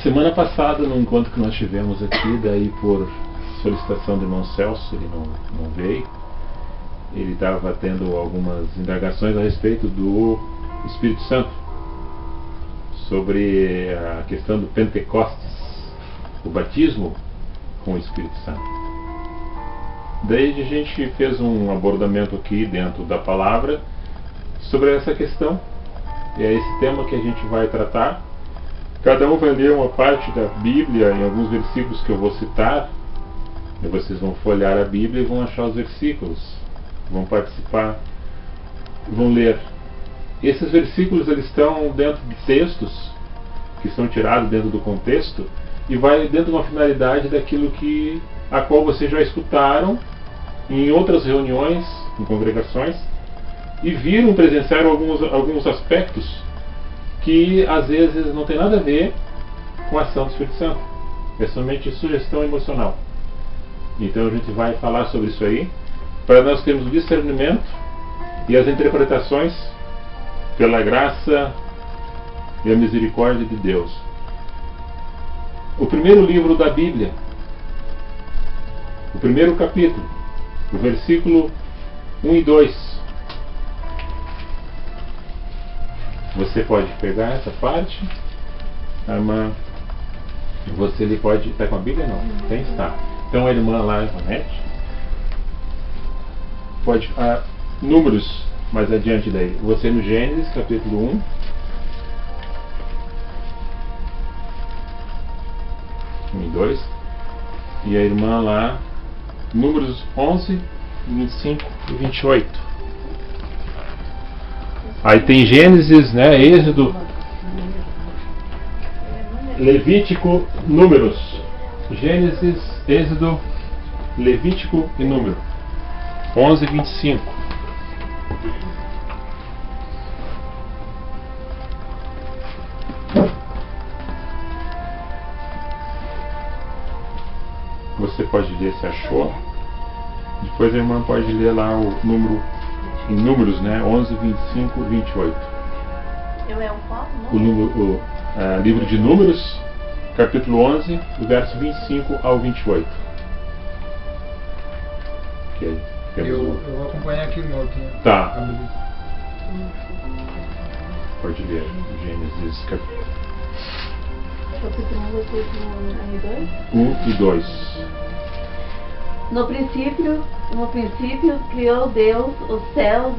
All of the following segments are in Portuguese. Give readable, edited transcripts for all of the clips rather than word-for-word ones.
Semana passada, no encontro que nós tivemos aqui, daí por solicitação do irmão Celso, ele não veio. Ele estava tendo algumas indagações a respeito do Espírito Santo, sobre a questão do Pentecostes, o batismo com o Espírito Santo. Daí a gente fez um abordamento aqui dentro da palavra sobre essa questão, e é esse tema que a gente vai tratar. Cada um vai ler uma parte da Bíblia, em alguns versículos que eu vou citar, e vocês vão folhear a Bíblia e vão achar os versículos, vão participar, vão ler. Esses versículos eles estão dentro de textos que são tirados dentro do contexto e vai dentro de uma finalidade daquilo a qual vocês já escutaram em outras reuniões, em congregações, e viram, presenciaram alguns aspectos que às vezes não tem nada a ver com a ação do Espírito Santo. É somente sugestão emocional. Então a gente vai falar sobre isso aí, para nós termos o discernimento e as interpretações pela graça e a misericórdia de Deus. O primeiro livro da Bíblia, o primeiro capítulo, o versículo 1 e 2. Você pode pegar essa parte, a irmã, você lhe pode... Está com a Bíblia? Não, tem, está. Então a irmã lá, Ivonete, pode... Números, mais adiante daí. Você no Gênesis, capítulo 1. E 2. E a irmã lá, Números 11, 25 e 28. Aí tem Gênesis, né, Êxodo, Levítico, Números. Gênesis, Êxodo, Levítico e Número. 11 e 25. Você pode ler se achou. Depois a irmã pode ler lá o número em Números, né? 11, 25 e 28. Eu é qual? O livro de Números, capítulo 11, do verso 25 ao 28. Ok. Eu vou acompanhar aqui no outro. Tá. Pode ler Gênesis capítulo 1 e 2. No princípio criou Deus os céus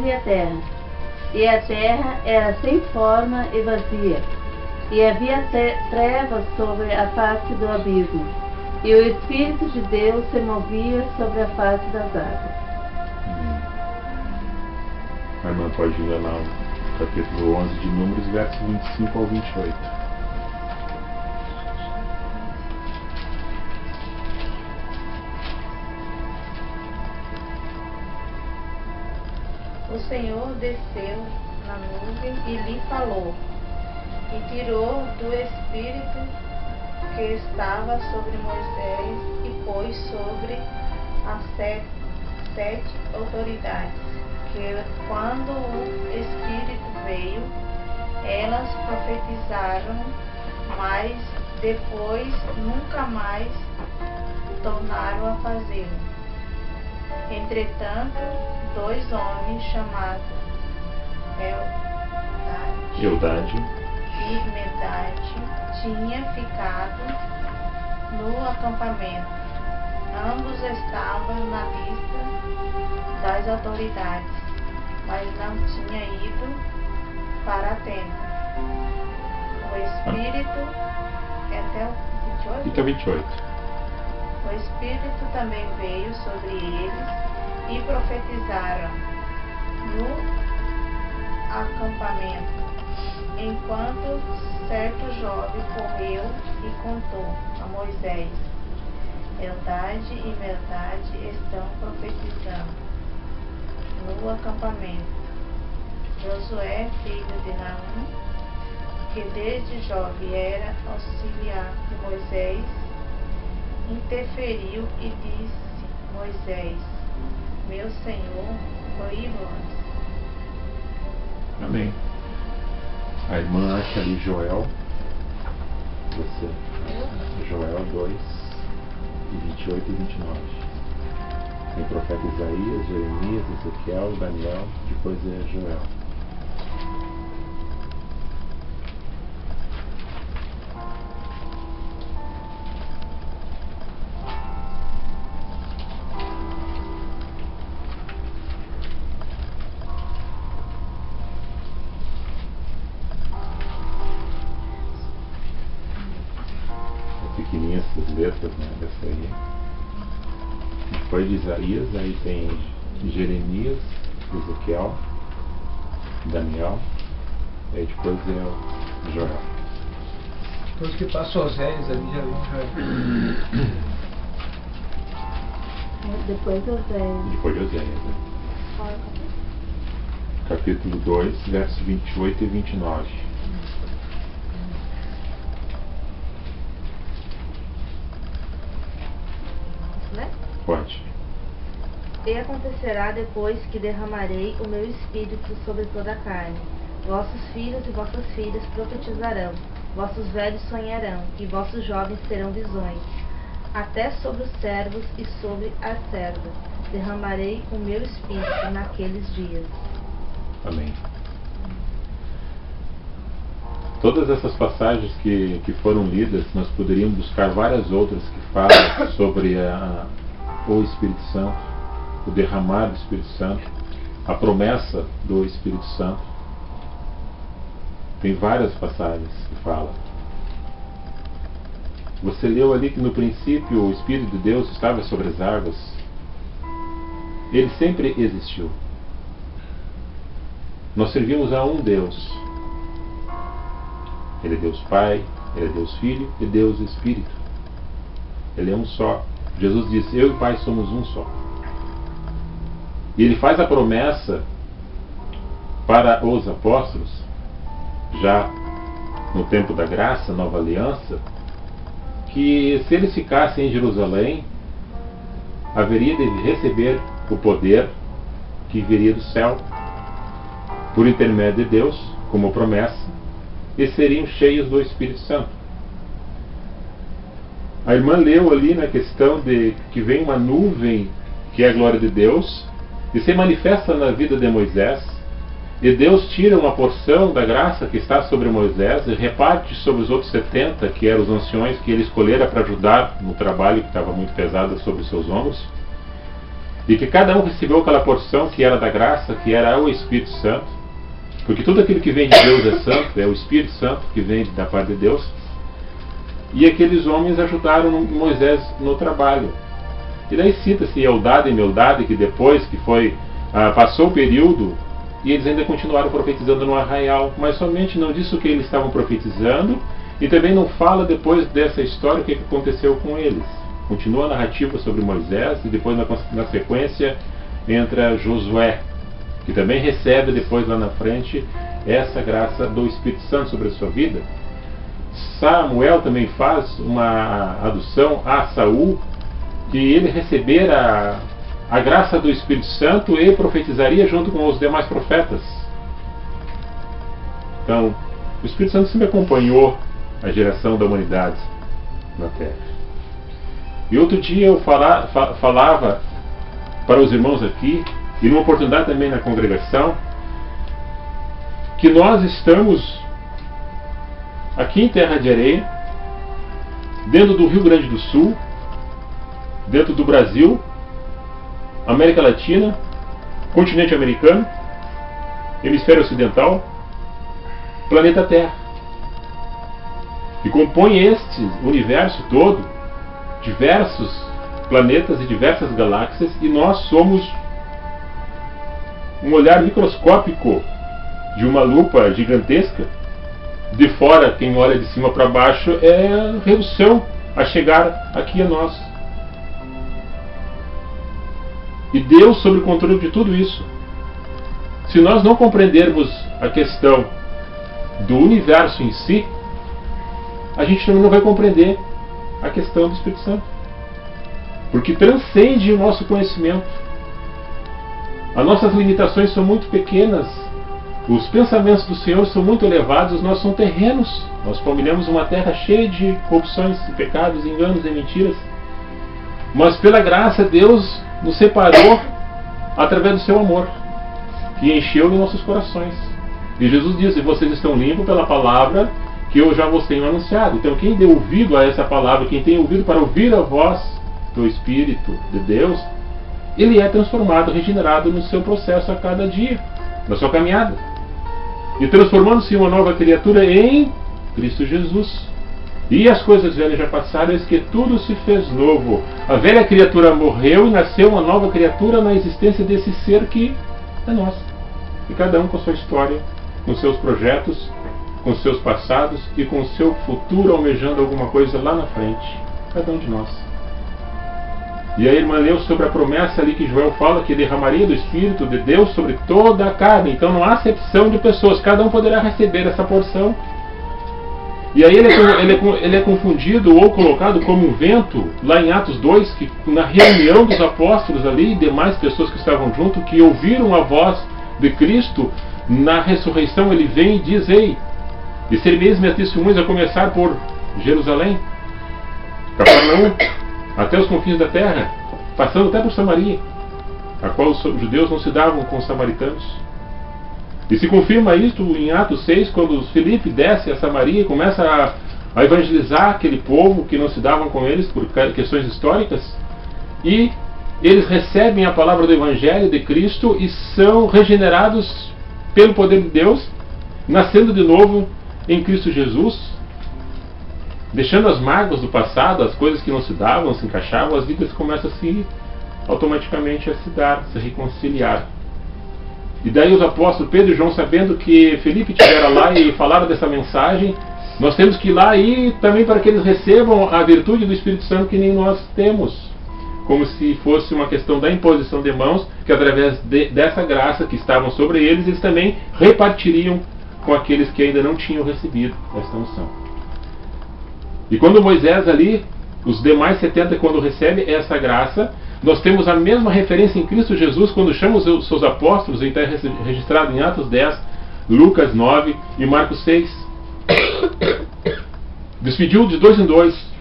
e a terra era sem forma e vazia, e havia trevas sobre a face do abismo, e o Espírito de Deus se movia sobre a face das águas. A irmã pode ler lá o capítulo 11 de Números, versos 25 ao 28. O Senhor desceu na nuvem e lhe falou, e tirou do Espírito que estava sobre Moisés e pôs sobre as sete autoridades, que quando o Espírito veio, elas profetizaram, mas depois nunca mais tornaram a fazê-lo. Entretanto, 2 homens chamados Eldade e Medade tinham ficado no acampamento. Ambos estavam na lista das autoridades, mas não tinham ido para a tenda. O Espírito até o 28? Fica 28. O Espírito também veio sobre eles e profetizaram no acampamento, enquanto certo jovem correu e contou a Moisés: Eldade e Medade estão profetizando no acampamento. Josué, filho de Naum, que desde jovem era auxiliar de Moisés, interferiu e disse: Moisés, meu Senhor, proíba-nos. Amém. A irmã acha ali Joel. Você. Joel 2, 28 e 29. Tem o profeta Isaías, Jeremias, Ezequiel, Daniel, depois é Joel. Pequenininhas essas letras, né, dessa aí. Depois de Isaías, aí tem Jeremias, Ezequiel, Daniel, aí depois é o Joel. Depois que passa Oséias ali, já vem. Depois eu venho. Depois de Oséias, né? Capítulo 2, versos 28 e 29. Né? Pode. E acontecerá depois que derramarei o meu espírito sobre toda a carne. Vossos filhos e vossas filhas profetizarão, vossos velhos sonharão, e vossos jovens terão visões. Até sobre os servos e sobre as servas derramarei o meu espírito naqueles dias. Amém. Todas essas passagens que foram lidas, nós poderíamos buscar várias outras que falam sobre o Espírito Santo, o derramar do Espírito Santo, a promessa do Espírito Santo. Tem várias passagens que falam. Você leu ali que no princípio o Espírito de Deus estava sobre as águas. Ele sempre existiu. Nós servimos a um Deus. Ele é Deus Pai, Ele é Deus Filho e Deus Espírito. Ele é um só. Jesus diz, eu e o Pai somos um só. E Ele faz a promessa para os apóstolos, já no tempo da graça, nova aliança, que se eles ficassem em Jerusalém, haveria de receber o poder que viria do céu, por intermédio de Deus, como promessa, e seriam cheios do Espírito Santo. A irmã leu ali na questão de que vem uma nuvem, que é a glória de Deus, e se manifesta na vida de Moisés, e Deus tira uma porção da graça que está sobre Moisés e reparte sobre os outros 70, que eram os anciões que ele escolhera para ajudar no trabalho que estava muito pesado sobre os seus ombros, e que cada um recebeu aquela porção que era da graça, que era o Espírito Santo, porque tudo aquilo que vem de Deus é santo, é o Espírito Santo que vem da parte de Deus. E aqueles homens ajudaram Moisés no trabalho. E daí cita-se Eldade e Meldade, que depois que passou o período, e eles ainda continuaram profetizando no arraial, mas somente não disse o que eles estavam profetizando, e também não fala depois dessa história o que aconteceu com eles. Continua a narrativa sobre Moisés, e depois na sequência entra Josué, que também recebe depois lá na frente essa graça do Espírito Santo sobre a sua vida. Samuel também faz uma adução a Saul, que ele recebera a graça do Espírito Santo e profetizaria junto com os demais profetas. Então, o Espírito Santo sempre acompanhou a geração da humanidade na Terra. E outro dia eu falava para os irmãos aqui, e numa oportunidade também na congregação, que nós estamos aqui em Terra de Areia, dentro do Rio Grande do Sul, dentro do Brasil, América Latina, continente americano, hemisfério ocidental, planeta Terra, que compõe este universo todo, diversos planetas e diversas galáxias, e nós somos um olhar microscópico de uma lupa gigantesca. De fora, quem olha de cima para baixo, é a redução a chegar aqui a nós. E Deus sob o controle de tudo isso. Se nós não compreendermos a questão do universo em si, a gente também não vai compreender a questão do Espírito Santo, porque transcende o nosso conhecimento. As nossas limitações são muito pequenas os pensamentos do Senhor são muito elevados, nós somos terrenos. Nós palmilhamos uma terra cheia de corrupções, pecados, enganos e mentiras. Mas pela graça, Deus nos separou através do seu amor, que encheu em nossos corações. E Jesus diz: vocês estão limpos pela palavra que eu já vos tenho anunciado. Então quem deu ouvido a essa palavra, quem tem ouvido para ouvir a voz do Espírito de Deus, ele é transformado, regenerado no seu processo a cada dia, na sua caminhada, e transformando-se em uma nova criatura em Cristo Jesus. E as coisas velhas já passaram, eis que tudo se fez novo. A velha criatura morreu e nasceu uma nova criatura na existência desse ser que é nosso. E cada um com a sua história, com seus projetos, com seus passados e com o seu futuro, almejando alguma coisa lá na frente. Cada um de nós. E a irmã leu sobre a promessa ali que Joel fala, que derramaria do Espírito de Deus sobre toda a carne. Então não há acepção de pessoas, cada um poderá receber essa porção. E aí ele é confundido ou colocado como um vento, lá em Atos 2, que na reunião dos apóstolos ali, e demais pessoas que estavam junto, que ouviram a voz de Cristo, na ressurreição ele vem e diz: ei, e sereis minhas testemunhas, a começar por Jerusalém, Cafarnaum, até os confins da terra, passando até por Samaria, a qual os judeus não se davam com os samaritanos. E se confirma isto em Atos 6, quando Filipe desce a Samaria e começa a evangelizar aquele povo que não se davam com eles por questões históricas, e eles recebem a palavra do Evangelho de Cristo e são regenerados pelo poder de Deus, nascendo de novo em Cristo Jesus, deixando as mágoas do passado, as coisas que não se davam, se encaixavam, as vidas começam automaticamente a se dar, a se reconciliar. E daí os apóstolos Pedro e João, sabendo que Filipe estivera lá e falaram dessa mensagem, nós temos que ir lá e também para que eles recebam a virtude do Espírito Santo que nem nós temos. Como se fosse uma questão da imposição de mãos, que através dessa graça que estavam sobre eles, eles também repartiriam com aqueles que ainda não tinham recebido esta unção. E quando Moisés ali, os demais 70, quando recebem essa graça, nós temos a mesma referência em Cristo Jesus, quando chama os seus apóstolos, então é registrado em Atos 10, Lucas 9 e Marcos 6. Despediu de 2 em 2,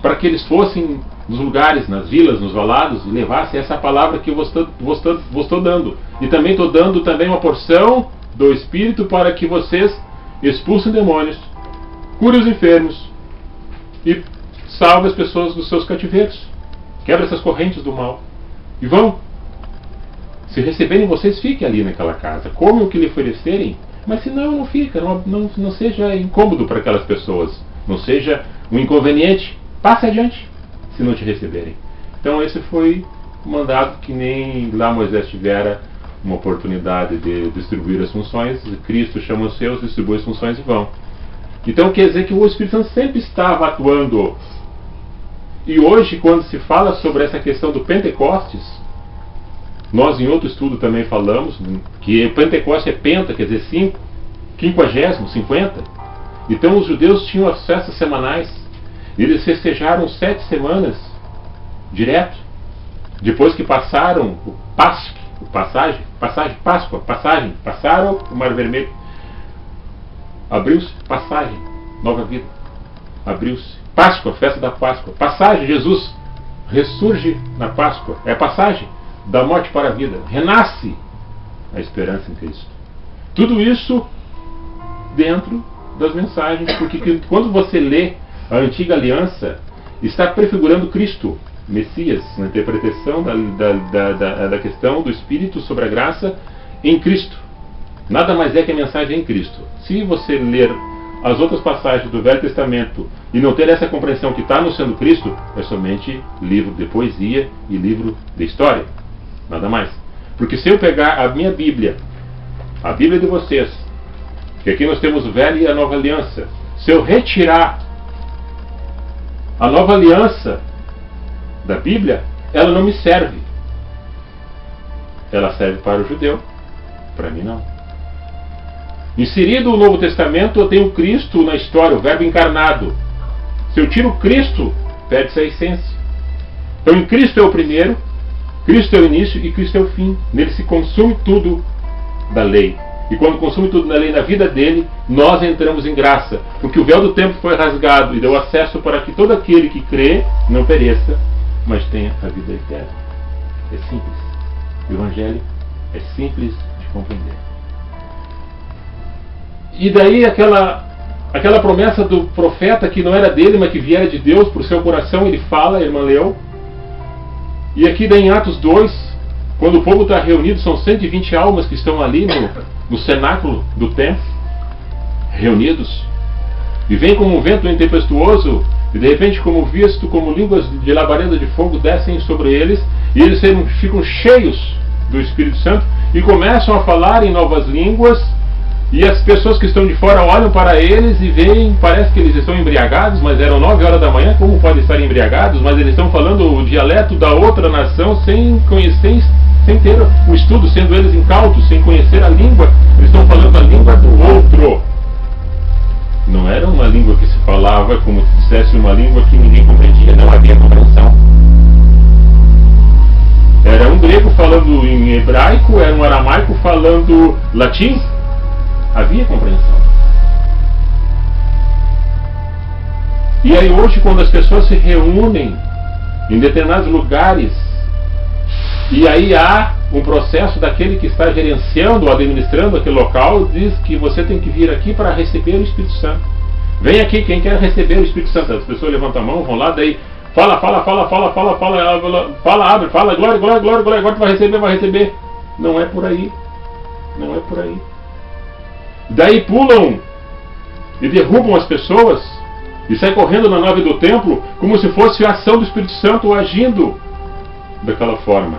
para que eles fossem nos lugares, nas vilas, nos valados, e levassem essa palavra que eu vos estou dando. E também estou dando também uma porção do Espírito para que vocês expulsem demônios, curem os enfermos e salvem as pessoas dos seus cativeiros. Quebra essas correntes do mal. E vão. Se receberem vocês, fiquem ali naquela casa. Comem o que lhe oferecerem. Mas se não, não fica. Não seja incômodo para aquelas pessoas. Não seja um inconveniente. Passe adiante, se não te receberem. Então esse foi o mandado, que nem lá Moisés tivera uma oportunidade de distribuir as funções. Cristo chama os seus, distribui as funções e vão. Então quer dizer que o Espírito Santo sempre estava atuando. E hoje, quando se fala sobre essa questão do Pentecostes, nós em outro estudo também falamos que Pentecostes é penta, quer dizer 5, 50, 50. Então os judeus tinham as festas semanais. Eles festejaram 7 semanas direto, depois que passaram o passaram o Mar Vermelho, abriu-se, passagem, nova vida, abriu-se. Páscoa, festa da Páscoa, passagem, Jesus ressurge na Páscoa, é a passagem da morte para a vida, renasce a esperança em Cristo. Tudo isso dentro das mensagens, porque quando você lê a antiga aliança, está prefigurando Cristo, Messias, na interpretação da questão do Espírito sobre a graça em Cristo. Nada mais é que a mensagem em Cristo. Se você ler as outras passagens do Velho Testamento e não ter essa compreensão que está no sendo Cristo, é somente livro de poesia e livro de história. Nada mais. Porque se eu pegar a minha Bíblia, a Bíblia de vocês, que aqui nós temos o Velho e a Nova Aliança, se eu retirar a Nova Aliança da Bíblia, ela não me serve. Ela serve para o judeu, para mim não. Inserido o Novo Testamento, eu tenho Cristo na história, o Verbo encarnado. Se eu tiro Cristo, perde-se a essência. Então em Cristo é o primeiro, Cristo é o início e Cristo é o fim. Nele se consome tudo da lei. E quando consome tudo da lei na vida dele, nós entramos em graça. Porque o véu do tempo foi rasgado e deu acesso para que todo aquele que crê não pereça, mas tenha a vida eterna. É simples. O Evangelho é simples de compreender. E daí aquela promessa do profeta que não era dele, mas que viera de Deus por seu coração, ele fala, a irmã leu. E aqui daí em Atos 2, quando o povo está reunido, são 120 almas que estão ali no cenáculo do templo, reunidos, e vem como um vento tempestuoso, e de repente como visto, como línguas de labareda de fogo descem sobre eles, e eles ficam cheios do Espírito Santo, e começam a falar em novas línguas, e as pessoas que estão de fora olham para eles e veem, parece que eles estão embriagados, mas eram 9 horas da manhã, como podem estar embriagados? Mas eles estão falando o dialeto da outra nação sem conhecer, sem ter o estudo, sendo eles incautos, sem conhecer a língua. Eles estão falando a língua do outro. Não era uma língua que se falava como se dissesse uma língua que ninguém compreendia, não havia compreensão. Era um grego falando em hebraico, era um aramaico falando latim. Havia compreensão. E aí hoje, quando as pessoas se reúnem em determinados lugares, e aí há um processo daquele que está gerenciando ou administrando aquele local, diz que você tem que vir aqui para receber o Espírito Santo. Vem aqui quem quer receber o Espírito Santo. As pessoas levantam a mão, vão lá, daí fala, abre, fala, glória, agora tu vai receber. Não é por aí. Não é por aí. Daí pulam e derrubam as pessoas e saem correndo na nave do templo como se fosse a ação do Espírito Santo agindo daquela forma.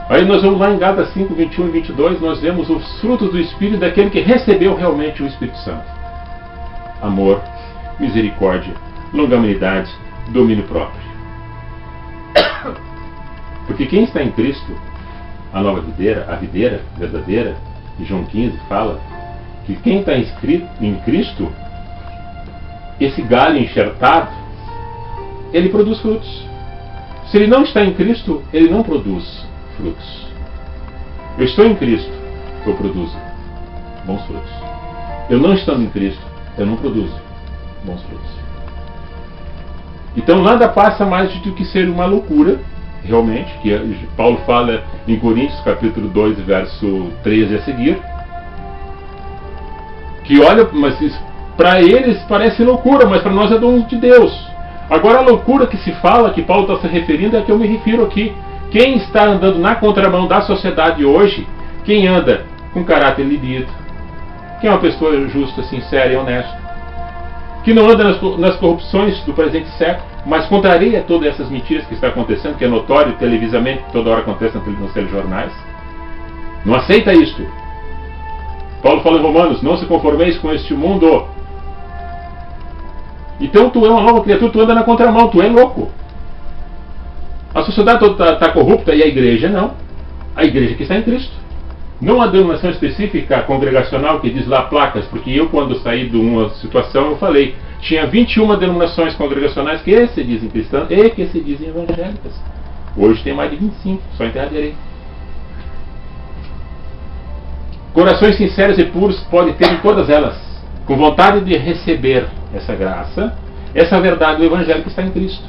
Aí nós vamos lá em Gálatas 5, 21 e 22, nós vemos os frutos do Espírito daquele que recebeu realmente o Espírito Santo. Amor, misericórdia, longanimidade, domínio próprio. Porque quem está em Cristo, a nova videira, a videira verdadeira, em João 15 fala que quem está inscrito em Cristo, esse galho enxertado, ele produz frutos. Se ele não está em Cristo, ele não produz frutos. Eu estou em Cristo, eu produzo bons frutos. Eu não estando em Cristo, eu não produzo bons frutos. Então nada passa mais do que ser uma loucura, realmente, que Paulo fala em Coríntios capítulo 2, verso 13 a seguir, que olha, mas para eles parece loucura, mas para nós é dom de Deus. Agora a loucura que se fala, que Paulo está se referindo, é a que eu me refiro aqui. Quem está andando na contramão da sociedade hoje, quem anda com caráter libido, quem é uma pessoa justa, sincera e honesta, que não anda nas corrupções do presente século, mas contraria todas essas mentiras que está acontecendo, que é notório televisamente, toda hora acontece nos telejornais, não aceita isto. Paulo fala em Romanos, não se conformeis com este mundo. Então tu é uma nova criatura, tu anda na contramão, tu é louco. A sociedade toda está corrupta e a igreja não. A igreja que está em Cristo. Não há denominação específica congregacional que diz lá placas, porque eu quando saí de uma situação eu falei, tinha 21 denominações congregacionais que se dizem cristãs e que se dizem evangélicas. Hoje tem mais de 25, só em terra direita. Corações sinceros e puros pode ter em todas elas, com vontade de receber essa graça, essa verdade do Evangelho que está em Cristo.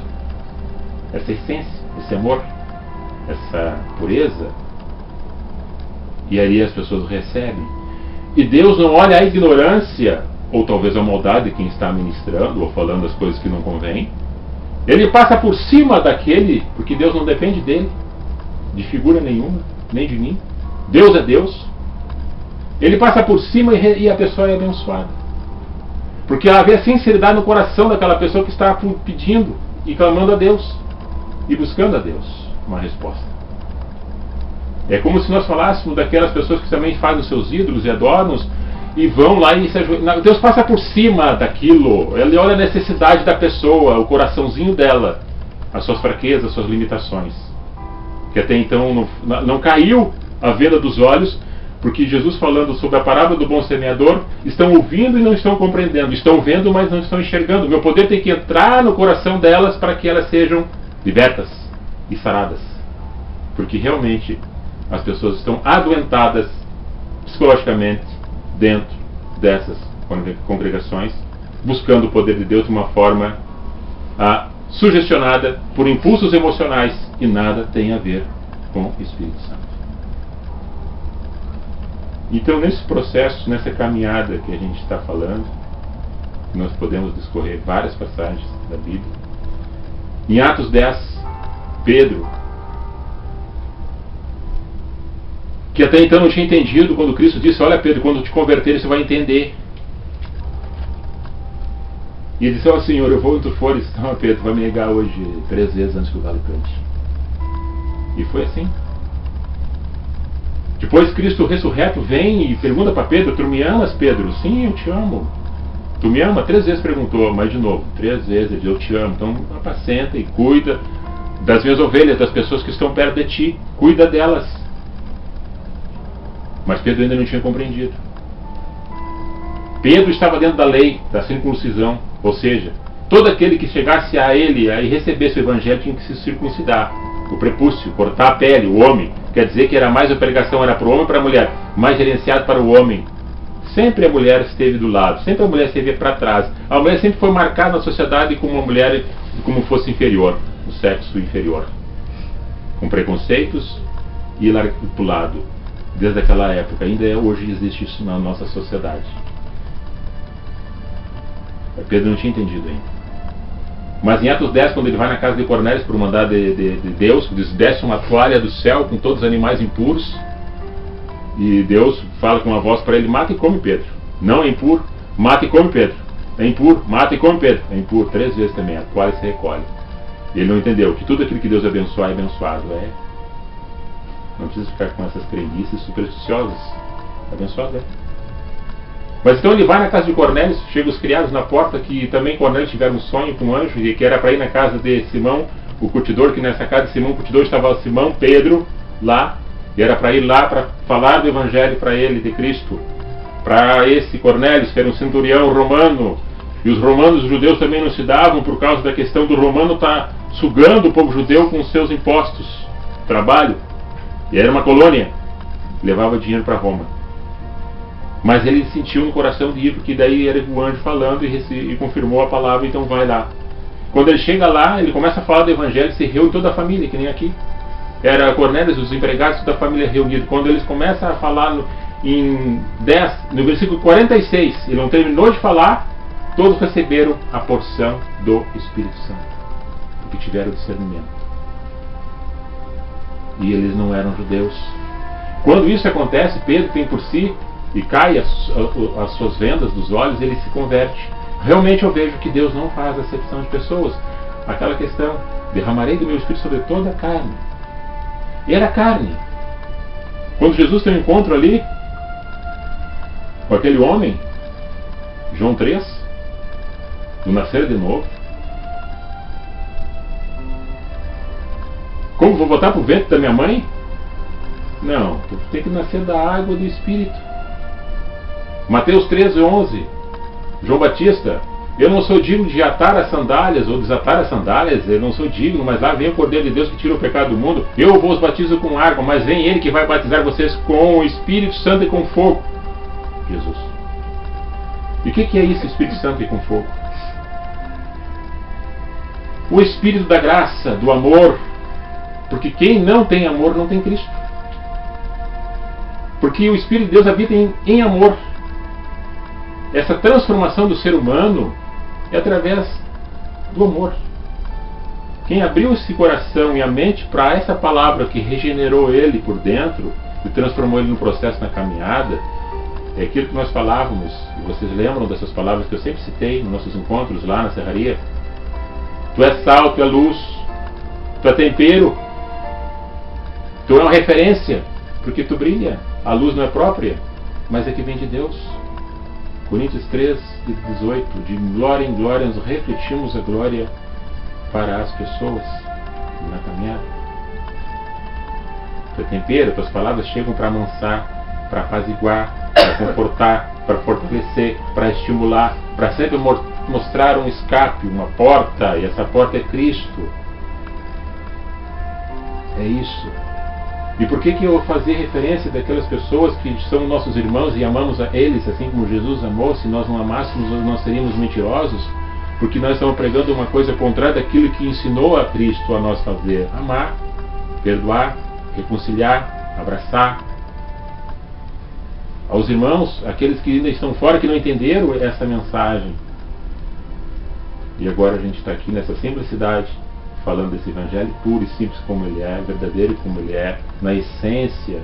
Essa essência, esse amor, essa pureza. E aí as pessoas recebem. E Deus não olha a ignorância, ou talvez a maldade de quem está ministrando, ou falando as coisas que não convém. Ele passa por cima daquele, porque Deus não depende dele, de figura nenhuma, nem de mim. Deus é Deus. Ele passa por cima e a pessoa é abençoada. Porque havia sinceridade no coração daquela pessoa que está pedindo e clamando a Deus. E buscando a Deus uma resposta. É como se nós falássemos daquelas pessoas que também fazem os seus ídolos e adoram-os e vão lá e se ajoelham. Deus passa por cima daquilo. Ele olha a necessidade da pessoa, o coraçãozinho dela, as suas fraquezas, as suas limitações. Que até então não caiu a venda dos olhos, porque Jesus falando sobre a parábola do bom semeador, estão ouvindo e não estão compreendendo, estão vendo, mas não estão enxergando. Meu poder tem que entrar no coração delas para que elas sejam libertas e saradas. Porque realmente as pessoas estão adoentadas psicologicamente dentro dessas congregações, buscando o poder de Deus de uma forma sugestionada por impulsos emocionais que nada tem a ver com o Espírito Santo. Então, nesse processo, nessa caminhada que a gente está falando, nós podemos discorrer várias passagens da Bíblia. Em Atos 10, Pedro, que até então não tinha entendido, quando Cristo disse: olha, Pedro, quando te converter você vai entender. E ele disse: ó, Senhor, eu vou onde tu fores. Não, Pedro, vai me negar hoje 3 vezes antes que o galo cante. E foi assim. Depois Cristo ressurreto vem e pergunta para Pedro: tu me amas, Pedro? Sim, eu te amo. Tu me ama? 3 vezes perguntou, mas de novo, 3 vezes ele disse: eu te amo. Então apacenta e cuida das minhas ovelhas, das pessoas que estão perto de ti. Cuida delas. Mas Pedro ainda não tinha compreendido. Pedro estava dentro da lei da circuncisão, ou seja, todo aquele que chegasse a ele e recebesse o evangelho tinha que se circuncidar. O prepúcio, cortar a pele, o homem. Quer dizer que era mais a pregação era para o homem ou para a mulher? Mais gerenciado para o homem. Sempre a mulher esteve do lado, sempre a mulher esteve para trás. A mulher sempre foi marcada na sociedade como uma mulher como fosse inferior, o sexo inferior. Com preconceitos e largado para o lado. Desde aquela época, ainda hoje existe isso na nossa sociedade. Pedro não tinha entendido ainda. Mas em Atos 10, quando ele vai na casa de Cornélio por mandar de Deus, desce uma toalha do céu com todos os animais impuros, e Deus fala com uma voz para ele: mata e come, Pedro. Não é impuro, mata e come, Pedro. É impuro, mata e come, Pedro. É impuro 3 vezes também, a toalha se recolhe. E ele não entendeu que tudo aquilo que Deus abençoar é abençoado. Não precisa ficar com essas crendices supersticiosas. Abençoado é. Mas então ele vai na casa de Cornélio, chega os criados na porta, que também Cornélio tiveram um sonho com um anjo, e que era para ir na casa de Simão, o curtidor, que nessa casa de Simão, o curtidor, estava Simão Pedro lá, e era para ir lá para falar do evangelho para ele, de Cristo, para esse Cornélio, que era um centurião romano, e os romanos, os judeus também não se davam por causa da questão do romano estar sugando o povo judeu com os seus impostos, trabalho, e era uma colônia, levava dinheiro para Roma. Mas ele sentiu no coração de ir, porque daí era o anjo falando e confirmou a palavra, então vai lá. Quando ele chega lá, ele começa a falar do evangelho, se reúne toda a família, que nem aqui. Era Cornélio, os empregados, toda a família reunida. Quando eles começam a falar no versículo 46, ele não terminou de falar, todos receberam a porção do Espírito Santo, porque tiveram discernimento. E eles não eram judeus. Quando isso acontece, Pedro tem por si e cai as suas vendas dos olhos, ele se converte. Realmente eu vejo que Deus não faz acepção de pessoas. Aquela questão: derramarei do meu Espírito sobre toda a carne. E era carne. Quando Jesus tem um encontro ali com aquele homem, João 3, do nascer de novo. Como vou voltar para o ventre da minha mãe? Não, tu tem que nascer da água do Espírito. Mateus 13:11, João Batista: eu não sou digno de atar as sandálias ou desatar as sandálias, eu não sou digno, mas lá vem o Cordeiro de Deus que tira o pecado do mundo. Eu vos batizo com água, mas vem Ele que vai batizar vocês com o Espírito Santo e com fogo. Jesus. E o que é isso, Espírito Santo e com fogo? O Espírito da graça, do amor, porque quem não tem amor não tem Cristo. Porque o Espírito de Deus habita em amor. Essa transformação do ser humano é através do amor. Quem abriu esse coração e a mente para essa palavra que regenerou ele por dentro e transformou ele no processo na caminhada, é aquilo que nós falávamos, e vocês lembram dessas palavras que eu sempre citei nos nossos encontros lá na serraria? Tu és sal, tu é luz, tu é tempero, tu é uma referência, porque tu brilha. A luz não é própria, mas é que vem de Deus. Coríntios 3:18, de glória em glória nos refletimos a glória para as pessoas na caminhada. Teu tempero, tuas palavras chegam para amansar, para apaziguar, para confortar, para fortalecer, para estimular, para sempre mostrar um escape, uma porta, e essa porta é Cristo. É isso. E por que eu fazer referência daquelas pessoas que são nossos irmãos e amamos a eles, assim como Jesus amou? Se nós não amássemos, nós seríamos mentirosos, porque nós estamos pregando uma coisa contrária daquilo que ensinou a Cristo a nós fazer: amar, perdoar, reconciliar, abraçar. Aos irmãos, aqueles que ainda estão fora, que não entenderam essa mensagem. E agora a gente está aqui nessa simplicidade, falando desse evangelho puro e simples como ele é, verdadeiro como ele é, na essência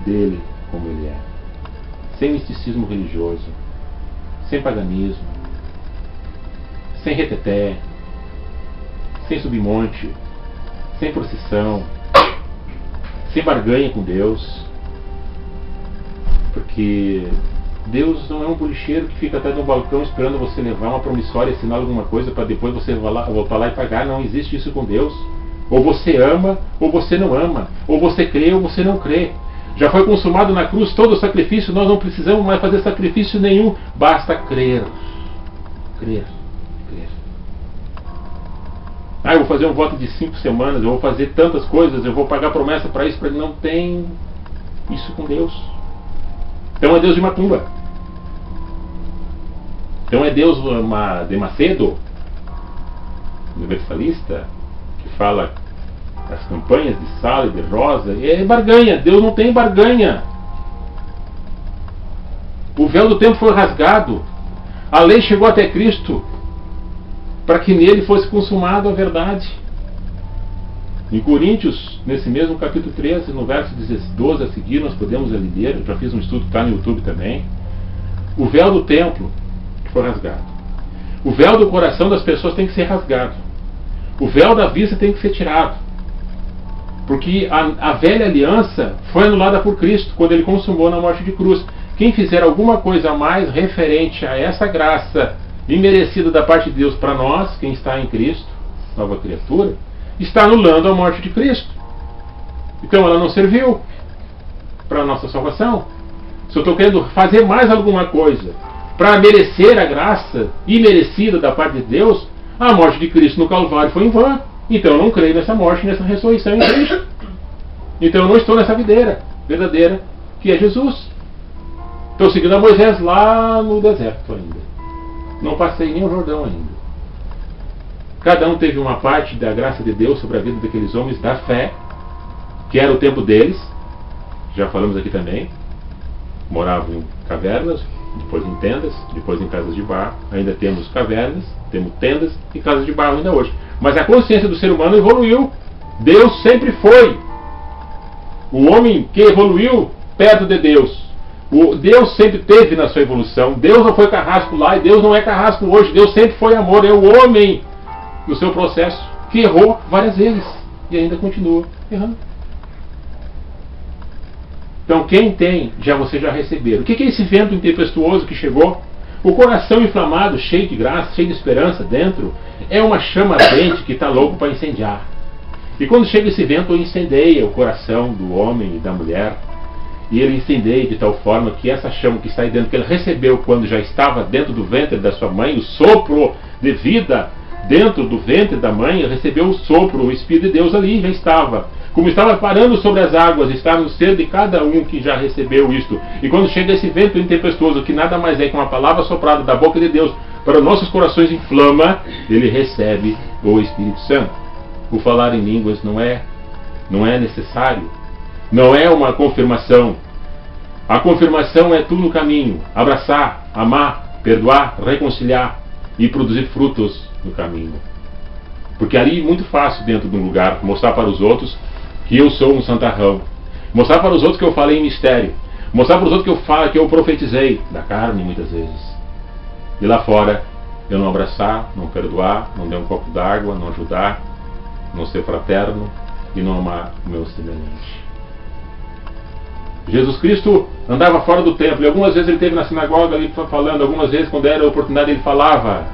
dele como ele é. Sem misticismo religioso, sem paganismo, sem reteté, sem submonte, sem procissão, sem barganha com Deus. Porque Deus não é um bolicheiro que fica atrás do balcão esperando você levar uma promissória, assinar alguma coisa para depois você voltar lá e pagar. Não existe isso com Deus. Ou você ama, ou você não ama. Ou você crê, ou você não crê. Já foi consumado na cruz todo o sacrifício. Nós não precisamos mais fazer sacrifício nenhum. Basta crer. Crer. Crer. Ah, eu vou fazer um voto de 5 semanas. Eu vou fazer tantas coisas. Eu vou pagar promessa para isso. Não tem isso com Deus. Então é Deus de macumba. Então é Deus de Macedo, universalista, que fala as campanhas de sal e de rosa. É barganha. Deus não tem barganha. O véu do templo foi rasgado. A lei chegou até Cristo para que nele fosse consumada a verdade. Em Coríntios, nesse mesmo capítulo 13, no verso 12 a seguir, nós podemos ler, eu já fiz um estudo que está no YouTube também. O véu do templo foi rasgado. O véu do coração das pessoas tem que ser rasgado. O véu da vista tem que ser tirado. Porque a velha aliança foi anulada por Cristo, quando ele consumou na morte de cruz. Quem fizer alguma coisa a mais referente a essa graça imerecida da parte de Deus para nós, quem está em Cristo, nova criatura, está anulando a morte de Cristo. Então ela não serviu para a nossa salvação. Se eu estou querendo fazer mais alguma coisa para merecer a graça imerecida da parte de Deus, a morte de Cristo no Calvário foi em vão. Então eu não creio nessa morte, nessa ressurreição em Cristo. Então eu não estou nessa videira verdadeira que é Jesus. Estou seguindo a Moisés lá no deserto ainda. Não passei nem o Jordão ainda. Cada um teve uma parte da graça de Deus sobre a vida daqueles homens da fé, que era o tempo deles. Já falamos aqui também. Moravam em cavernas, depois em tendas, depois em casas de barro. Ainda temos cavernas, temos tendas e casas de barro ainda hoje. Mas a consciência do ser humano evoluiu. Deus sempre foi o homem que evoluiu perto de Deus. Deus sempre teve na sua evolução. Deus não foi carrasco lá e Deus não é carrasco hoje. Deus sempre foi amor. É o homem no seu processo que errou várias vezes e ainda continua errando. Então quem tem, você já recebeu. O que é esse vento intempestuoso que chegou? O coração inflamado, cheio de graça, cheio de esperança dentro, é uma chama ardente que está louco para incendiar. E quando chega esse vento, incendeia o coração do homem e da mulher. E ele incendeia de tal forma que essa chama que está aí dentro, que ele recebeu quando já estava dentro do ventre da sua mãe, o sopro de vida dentro do ventre da mãe, ele recebeu o sopro, o Espírito de Deus ali já estava. Como estava parando sobre as águas, está no ser de cada um que já recebeu isto. E quando chega esse vento intempestuoso, que nada mais é que uma palavra soprada da boca de Deus para os nossos corações inflama, ele recebe o Espírito Santo. O falar em línguas não é necessário. Não é uma confirmação. A confirmação é tu no caminho. Abraçar, amar, perdoar, reconciliar e produzir frutos no caminho. Porque ali é muito fácil dentro de um lugar mostrar para os outros que eu sou um santarrão. Mostrar para os outros que eu falei em mistério. Mostrar para os outros que eu profetizei da carne muitas vezes. E lá fora eu não abraçar, não perdoar, não dar um copo d'água, não ajudar, não ser fraterno e não amar o meu semelhante. Jesus Cristo andava fora do templo, e algumas vezes ele esteve na sinagoga ali falando, algumas vezes quando era a oportunidade ele falava.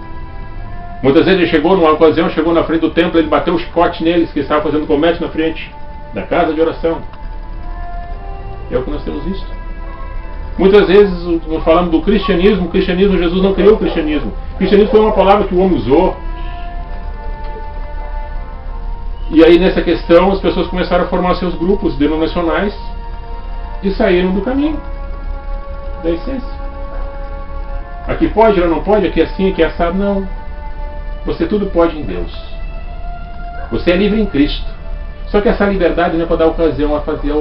Muitas vezes ele chegou numa ocasião, chegou na frente do templo, ele bateu o chicote neles que estavam fazendo comércio na frente da casa de oração. É o que nós temos visto. Muitas vezes nós falamos do cristianismo, Jesus não criou o cristianismo. O cristianismo foi uma palavra que o homem usou. E aí nessa questão as pessoas começaram a formar seus grupos denominacionais e saíram do caminho da essência. Aqui pode, lá não pode, aqui é assim, aqui é assado, não. Você tudo pode em Deus. Você é livre em Cristo. Só que essa liberdade não é para dar ocasião a fazer